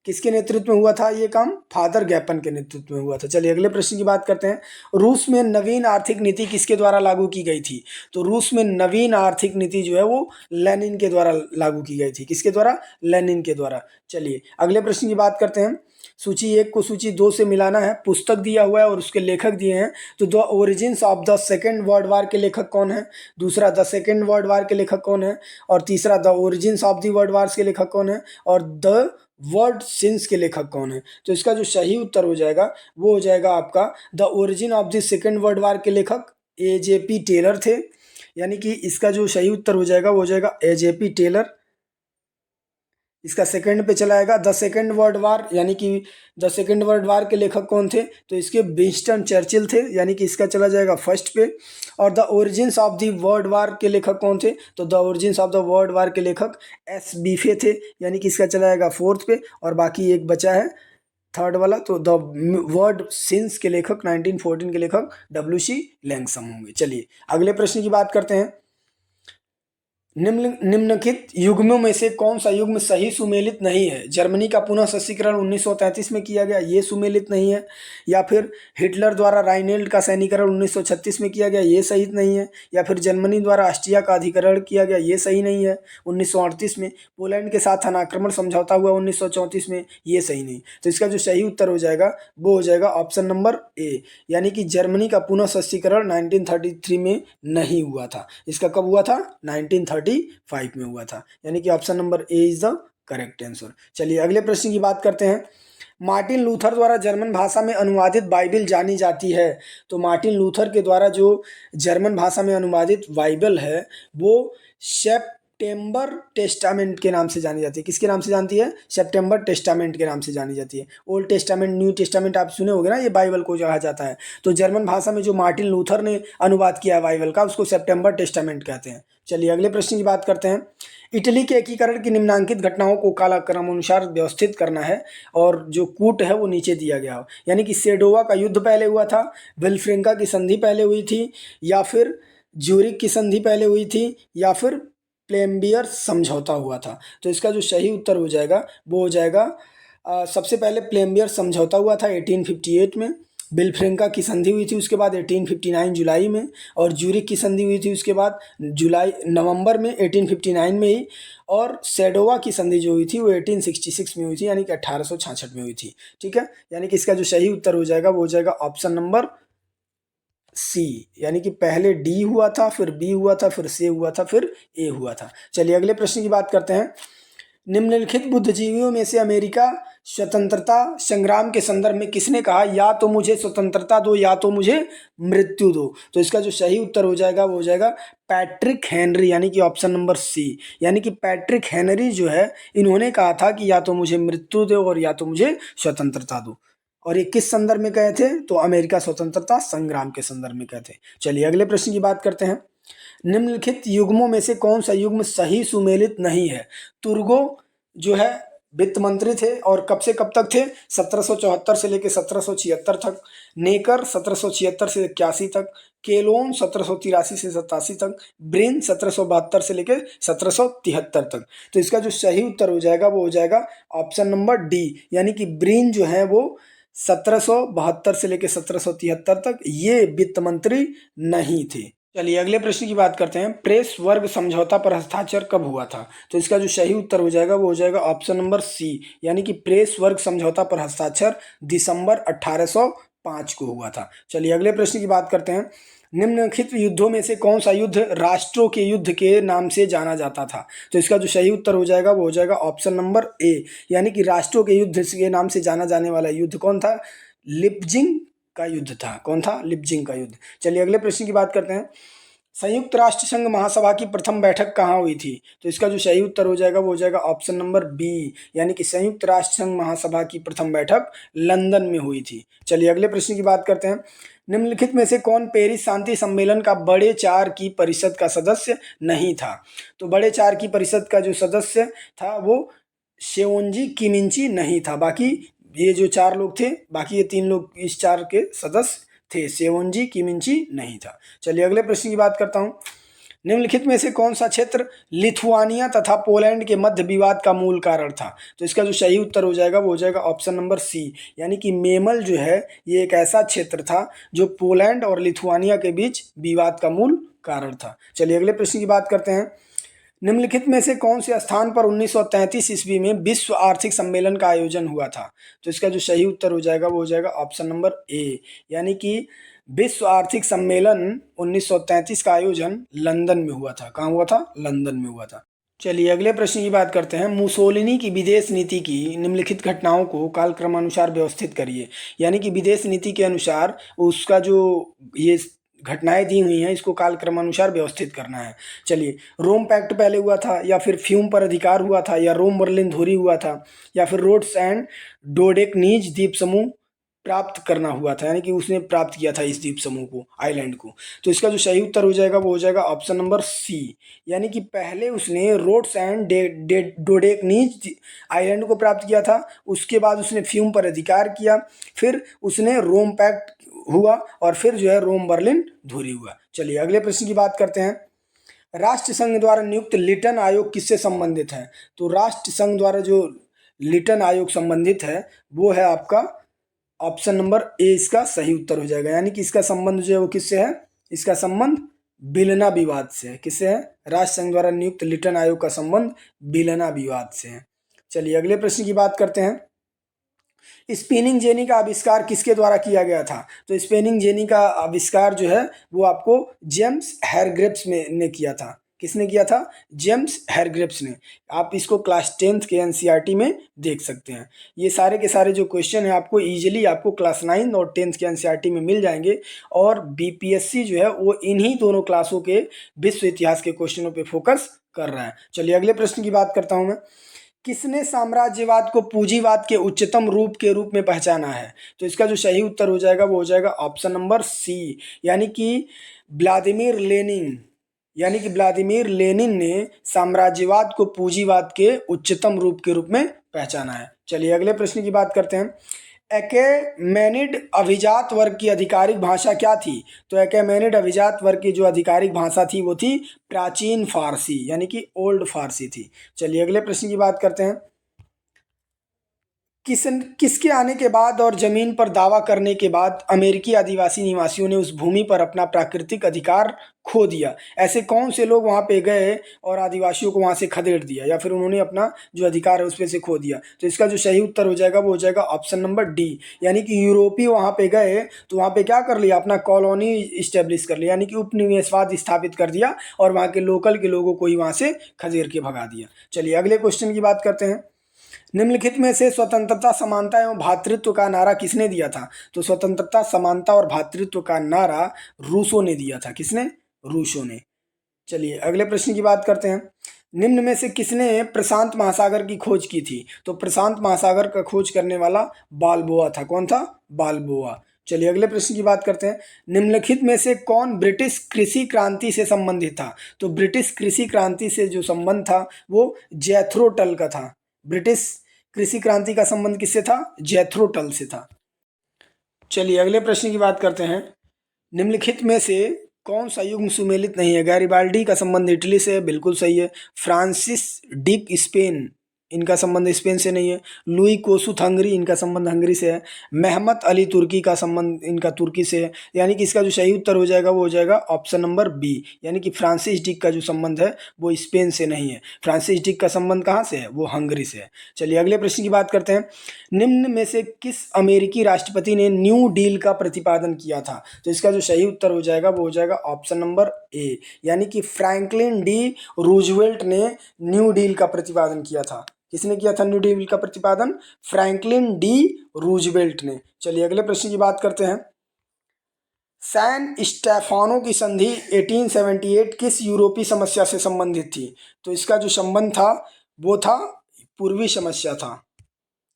किसके नेतृत्व में हुआ था ये काम? फादर गैपन के नेतृत्व में हुआ था। चलिए अगले प्रश्न की बात करते हैं। रूस में नवीन आर्थिक नीति किसके द्वारा लागू की गई थी? तो रूस में नवीन आर्थिक नीति जो है वो लेनिन के द्वारा लागू की गई थी। किसके द्वारा? लेनिन के द्वारा। चलिए अगले प्रश्न की बात करते हैं। सूची 1 को सूची 2 से मिलाना है। पुस्तक दिया हुआ है और उसके लेखक दिए हैं। तो the origins of the second world war के लेखक कौन है? दूसरा द सेकेंड वर्ल्ड वार के लेखक कौन है? और तीसरा the origins of the world wars के लेखक कौन है? और द वर्ड सिंस के लेखक कौन है? तो इसका जो सही उत्तर हो जाएगा वो हो जाएगा आपका the origin of the second world war के लेखक AJP टेलर थे, यानी कि इसका जो सही उत्तर हो जाएगा वो हो जाएगा AJP टेलर। इसका सेकंड पे चला आएगा द सेकंड वर्ल्ड वार, यानी कि द सेकंड वर्ल्ड वार के लेखक कौन थे? तो इसके विंस्टन चर्चिल थे, यानी कि इसका चला जाएगा फर्स्ट पे। और the origins of the world war के लेखक कौन थे? तो the origins of the world war के लेखक S बीफे थे, यानी कि इसका चला जाएगा फोर्थ पे। और बाकी एक बचा है थर्ड वाला, तो द वर्ड सिंस के लेखक 1914 के लेखक WC लैंगसम होंगे। चलिए अगले प्रश्न की बात करते हैं। निम्नलिखित युग्मों में से कौन सा युग्म सही सुमेलित नहीं है? जर्मनी का पुनः सशक्तिकरण 1933 में किया गया, ये सुमेलित नहीं है। या फिर हिटलर द्वारा राइनेल्ड का सैनिकरण 1936 में किया गया, ये सही नहीं है। या फिर जर्मनी द्वारा ऑस्ट्रिया का अधिकरण किया गया, ये सही नहीं है 1938 में। पोलैंड के साथ अनाक्रमण समझौता हुआ 1934 में, ये सही नहीं। तो इसका जो सही उत्तर हो जाएगा वो हो जाएगा ऑप्शन नंबर ए, यानी कि जर्मनी का पुनः सशक्तिकरण 1933 में नहीं हुआ था। इसका कब हुआ था? 1935 में हुआ था, यानी कि option number A is the correct answer. चलिए अगले प्रश्न की बात करते हैं। मार्टिन लूथर द्वारा जर्मन भाषा में अनुवादित बाइबिल जानी जाती है। तो मार्टिन लूथर के द्वारा जो जर्मन भाषा में अनुवादित बाइबल है वो सेप्टेम्बर टेस्टामेंट के नाम से जानी जाती है। किसके नाम से जानती है? सेप्टेम्बर टेस्टामेंट के नाम से जानी जाती है। ओल्ड टेस्टामेंट, न्यू टेस्टामेंट आप सुने होंगे ना, ये बाइबल को कहा जाता है। तो जर्मन भाषा में जो मार्टिन लूथर ने अनुवाद किया है बाइबल का, उसको सेप्टेम्बर टेस्टामेंट कहते हैं। चलिए अगले प्रश्न की बात करते हैं। इटली के एकीकरण की निम्नांकित घटनाओं को कालक्रम अनुसार व्यवस्थित करना है और जो कूट है वो नीचे दिया गया हो। यानी कि सेडोवा का युद्ध पहले हुआ था, विल्फ्रेंका की संधि पहले हुई थी, या फिर ज्यूरिख की संधि पहले हुई थी, या फिर प्लेम्बियर समझौता हुआ था। तो इसका जो सही उत्तर हो जाएगा वो हो जाएगा सबसे पहले प्लेम्बियर समझौता हुआ था 1858 में, विल्फ्रेंका की संधि हुई थी उसके बाद 1859 जुलाई में, और ज्यूरिख की संधि हुई थी उसके बाद नवंबर में 1859 में ही, और सेडोवा की संधि जो हुई थी वो 1866 में हुई थी, यानी कि 1866 में हुई थी। ठीक है, यानी कि इसका जो सही उत्तर हो जाएगा वो हो जाएगा ऑप्शन नंबर सी, यानी कि पहले डी हुआ था, फिर बी हुआ था, फिर सी हुआ था, फिर ए हुआ था। चलिए अगले प्रश्न की बात करते हैं। निम्नलिखित बुद्धिजीवियों में से अमेरिका स्वतंत्रता संग्राम के संदर्भ में किसने कहा या तो मुझे स्वतंत्रता दो या तो मुझे मृत्यु दो? तो इसका जो सही उत्तर हो जाएगा वो हो जाएगा पैट्रिक हेनरी, यानी कि ऑप्शन नंबर सी। यानी कि पैट्रिक हेनरी जो है, इन्होंने कहा था कि या तो मुझे मृत्यु दो और या तो मुझे स्वतंत्रता दो। और ये किस संदर्भ में कहे थे? तो अमेरिका स्वतंत्रता संग्राम के संदर्भ में कहे थे। चलिए अगले प्रश्न की बात करते हैं। निम्नलिखित युग्मों में से कौन सा युग्म सही सुमेलित नहीं है? तुर्गो जो है वित्त मंत्री थे और कब से कब तक थे? 1774 से लेकर 1776 तक। नेकर 1776 से 81 तक। केलोन 1783 से 87 तक। ब्रिन 1772 से लेकर 1773 तक। तो इसका जो सही उत्तर हो जाएगा वो हो जाएगा ऑप्शन नंबर डी, यानी कि ब्रिन जो है वो 1772 से लेकर 1773 तक ये वित्त मंत्री नहीं थे। चलिए अगले प्रश्न की बात करते हैं। प्रेस वर्ग समझौता पर हस्ताक्षर कब हुआ था? तो इसका जो सही उत्तर हो जाएगा वो हो जाएगा ऑप्शन नंबर सी, यानी कि प्रेस वर्ग समझौता पर हस्ताक्षर दिसंबर 1805 को हुआ था। चलिए अगले प्रश्न की बात करते हैं। निम्नलिखित युद्धों में से कौन सा युद्ध राष्ट्रों के युद्ध के नाम से जाना जाता था? तो इसका जो सही उत्तर हो जाएगा वो हो जाएगा ऑप्शन नंबर ए, यानी कि राष्ट्रों के युद्ध के नाम से जाना जाने वाला युद्ध कौन था? लिप्जिंग का युद्ध था। कौन था? लिप्जिंग का युद्ध। चलिए अगले प्रश्न की बात करते हैं। संयुक्त राष्ट्र संघ महासभा की प्रथम बैठक कहाँ हुई थी? तो इसका जो सही उत्तर हो जाएगा वो हो जाएगा ऑप्शन नंबर बी, यानी कि संयुक्त राष्ट्र संघ महासभा की प्रथम बैठक लंदन में हुई थी। चलिए अगले प्रश्न की बात करते हैं। निम्नलिखित में से कौन पेरिस शांति सम्मेलन का बड़े चार की परिषद का सदस्य नहीं था? तो बड़े चार की परिषद का जो सदस्य था वो शेओन्जी किमिंची नहीं था। बाकी ये जो चार लोग थे, बाकी ये तीन लोग इस चार के सदस्य थे, सेवोन्जी किमिंची नहीं था। चलिए अगले प्रश्न की बात करता हूँ। निम्नलिखित में से कौन सा क्षेत्र लिथुआनिया तथा पोलैंड के मध्य विवाद का मूल कारण था? तो इसका जो सही उत्तर हो जाएगा वो हो जाएगा ऑप्शन नंबर सी, यानी कि मेमल जो है ये एक ऐसा क्षेत्र था जो पोलैंड और लिथुआनिया के बीच विवाद का मूल कारण था। चलिए अगले प्रश्न की बात करते हैं। निम्नलिखित में से कौन से स्थान पर 1933 ईस्वी में विश्व आर्थिक सम्मेलन का आयोजन हुआ था? तो इसका जो सही उत्तर हो जाएगा वो हो जाएगा ऑप्शन नंबर ए, यानी कि विश्व आर्थिक सम्मेलन 1933 का आयोजन लंदन में हुआ था। कहाँ हुआ था? लंदन में हुआ था। चलिए अगले प्रश्न की बात करते हैं। मुसोलिनी की विदेश नीति की निम्नलिखित घटनाओं को कालक्रमानुसार व्यवस्थित करिए, यानी कि विदेश नीति के अनुसार उसका जो ये घटनाएं दी हुई हैं इसको कालक्रमानुसार व्यवस्थित करना है। चलिए, रोम पैक्ट पहले हुआ था, या फिर फ्यूम पर अधिकार हुआ था, या रोम बर्लिन धोरी हुआ था, या फिर रोड्स एंड डोडेकनीज द्वीप समूह प्राप्त करना हुआ था, यानी कि उसने प्राप्त किया था इस द्वीप समूह को, आइलैंड को। तो इसका जो सही उत्तर हो जाएगा वो हो जाएगा ऑप्शन नंबर सी, यानी कि पहले उसने रोड्स एंड डोडेकनीज आइलैंड को प्राप्त किया था, उसके बाद उसने फ्यूम पर अधिकार किया, फिर उसने रोम पैक्ट हुआ, और फिर जो है रोम बर्लिन धूरी हुआ। चलिए अगले प्रश्न की बात करते हैं। राष्ट्र संघ द्वारा नियुक्त लिटन आयोग किससे संबंधित है? तो राष्ट्र संघ द्वारा जो लिटन आयोग संबंधित है वो है आपका ऑप्शन नंबर ए, इसका सही उत्तर हो जाएगा, यानी कि इसका संबंध जो है वो किससे है? इसका संबंध बिलना विवाद से है। किससे है? राष्ट्र संघ द्वारा नियुक्त लिटन आयोग का संबंध बिलना विवाद से है। चलिए अगले प्रश्न की बात करते हैं। स्पिनिंग जेनी का आविष्कार किसके द्वारा किया गया था? तो स्पिनिंग जेनी का आविष्कार जो है वो आपको जेम्स हैरग्रिप्स ने किया था। किसने किया था? जेम्स हैरग्रिप्स ने। आप इसको क्लास 10th के एनसीईआरटी में देख सकते हैं। ये सारे के सारे जो क्वेश्चन है आपको इजीली आपको क्लास 9 और 10th के एनसीईआरटी में मिल जाएंगे, और बीपीएससी जो है वो इन्हीं दोनों क्लासों के विश्व इतिहास के क्वेश्चनों पे फोकस कर रहा है। चलिए अगले प्रश्न की बात करता हूं मैं। किसने साम्राज्यवाद को पूंजीवाद के उच्चतम रूप के रूप में पहचाना है? तो इसका जो सही उत्तर हो जाएगा वो हो जाएगा ऑप्शन नंबर सी, यानी कि व्लादिमीर लेनिन। यानी कि व्लादिमीर लेनिन ने साम्राज्यवाद को पूंजीवाद के उच्चतम रूप के रूप में पहचाना है। चलिए अगले प्रश्न की बात करते हैं। एक्मेनिड अभिजात वर्ग की आधिकारिक भाषा क्या थी? तो एक्मेनिड अभिजात वर्ग की जो आधिकारिक भाषा थी वो थी प्राचीन फारसी, यानी कि ओल्ड फारसी थी। चलिए अगले प्रश्न की बात करते हैं। किसके आने के बाद और जमीन पर दावा करने के बाद अमेरिकी आदिवासी निवासियों ने उस भूमि पर अपना प्राकृतिक अधिकार खो दिया? ऐसे कौन से लोग वहां पे गए और आदिवासियों को वहां से खदेड़ दिया, या फिर उन्होंने अपना जो अधिकार है उस पे से खो दिया? तो इसका जो सही उत्तर हो जाएगा वो हो जाएगा ऑप्शन नंबर डी, यानी कि यूरोपीय वहां पे गए तो वहां पे क्या कर लिया, अपना कॉलोनी इस्टेब्लिश कर लिया, यानी कि उपनिवेशवाद स्थापित कर दिया और वहां के लोकल के लोगों को ही वहां से खदेड़ के भगा दिया। चलिए अगले क्वेश्चन की बात करते हैं। निम्नलिखित में से स्वतंत्रता, समानता एवं भ्रातृत्व का नारा किसने दिया था? तो स्वतंत्रता, समानता और भ्रातृत्व का नारा रूसों ने दिया था। किसने? रूसों ने। चलिए अगले प्रश्न की बात करते हैं। निम्न में से किसने प्रशांत महासागर की खोज की थी? तो प्रशांत महासागर का खोज करने वाला बालबोआ था। कौन था? बालबोआ। चलिए अगले प्रश्न की बात करते हैं। निम्नलिखित में से कौन ब्रिटिश कृषि क्रांति से संबंधित था? तो ब्रिटिश कृषि क्रांति से जो संबंध था वो जैथरो टल का था। ब्रिटिश कृषि क्रांति का संबंध किससे था? जैथरो टल से था। चलिए अगले प्रश्न की बात करते हैं। निम्नलिखित में से कौन सा युग्म सुमेलित नहीं है? गैरिबाल्डी का संबंध इटली से है, बिल्कुल सही है। फ्रांसिस डिक स्पेन, इनका संबंध स्पेन से नहीं है। लुई कोसुथ हंगरी, इनका संबंध हंगरी से है। मेहमत अली तुर्की का संबंध इनका तुर्की से है, यानी कि इसका जो सही उत्तर हो जाएगा वो हो जाएगा ऑप्शन नंबर बी, यानी कि फ्रांसिस डिक का जो संबंध है वो स्पेन से नहीं है। फ्रांसिस डिक का संबंध कहाँ से है? वो हंगरी से है। चलिए अगले प्रश्न की बात करते हैं। निम्न में से किस अमेरिकी राष्ट्रपति ने न्यू डील का प्रतिपादन किया था? तो इसका जो सही उत्तर हो जाएगा वो हो जाएगा ऑप्शन नंबर ए, यानी कि फ्रैंकलिन डी रूजवेल्ट ने न्यू डील का प्रतिपादन किया था। किसने किया था न्यू डील का प्रतिपादन? फ्रैंकलिन डी रूजवेल्ट ने। चलिए अगले प्रश्न की बात करते हैं। सैन स्टेफानो की संधि 1878 किस यूरोपीय समस्या से संबंधित थी? तो इसका जो संबंध था वो था पूर्वी समस्या था।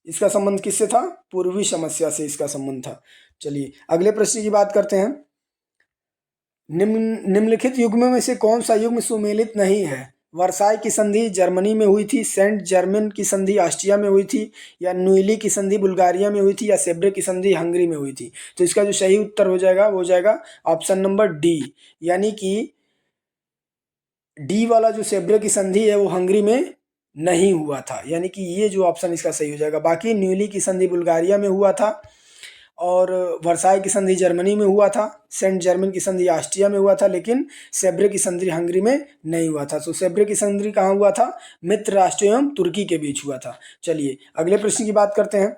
इसका संबंध किससे था? पूर्वी समस्या से इसका संबंध था। चलिए अगले प्रश्न की बात करते हैं। निम्नलिखित युग्मों में से कौन सा युग्म सुमेलित नहीं है? वर्साई की संधि जर्मनी में हुई थी, सेंट जर्मेन की संधि ऑस्ट्रिया में हुई थी, या न्यूली की संधि बुल्गारिया में हुई थी, या सेब्रे की संधि हंगरी में हुई थी? तो इसका जो सही उत्तर हो जाएगा वो हो जाएगा ऑप्शन नंबर डी, यानी कि डी वाला जो सेब्रे की संधि है वो हंगरी में नहीं हुआ था, यानी कि ये जो ऑप्शन इसका सही हो जाएगा। बाकी न्यूली की संधि बुल्गारिया में हुआ था, और वर्साई की संधि जर्मनी में हुआ था, सेंट जर्मन की संधि ऑस्ट्रिया में हुआ था, लेकिन सेब्रे की संधि हंगरी में नहीं हुआ था। तो सेब्रे की संधि कहाँ हुआ था? मित्र राष्ट्र एवं तुर्की के बीच हुआ था। चलिए अगले प्रश्न की बात करते हैं।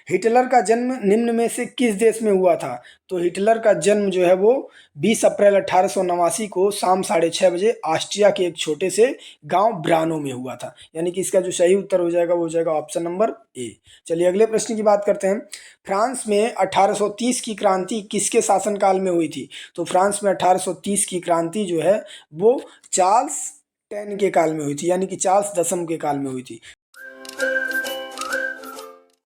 हिटलर का जन्म निम्न में से किस देश में हुआ था? तो हिटलर का जन्म जो है वो 20 अप्रैल 1889 को शाम 6:30 बजे ऑस्ट्रिया के एक छोटे से गांव ब्रानो में हुआ था, यानी कि इसका जो सही उत्तर हो जाएगा वो हो जाएगा ऑप्शन नंबर ए। चलिए अगले प्रश्न की बात करते हैं। फ्रांस में 1830 की क्रांति किसके शासनकाल में हुई थी? तो फ्रांस में 1830 की क्रांति जो है वो चार्ल्स 10 के काल में हुई थी, यानी कि चार्ल्स 10 के काल में हुई थी।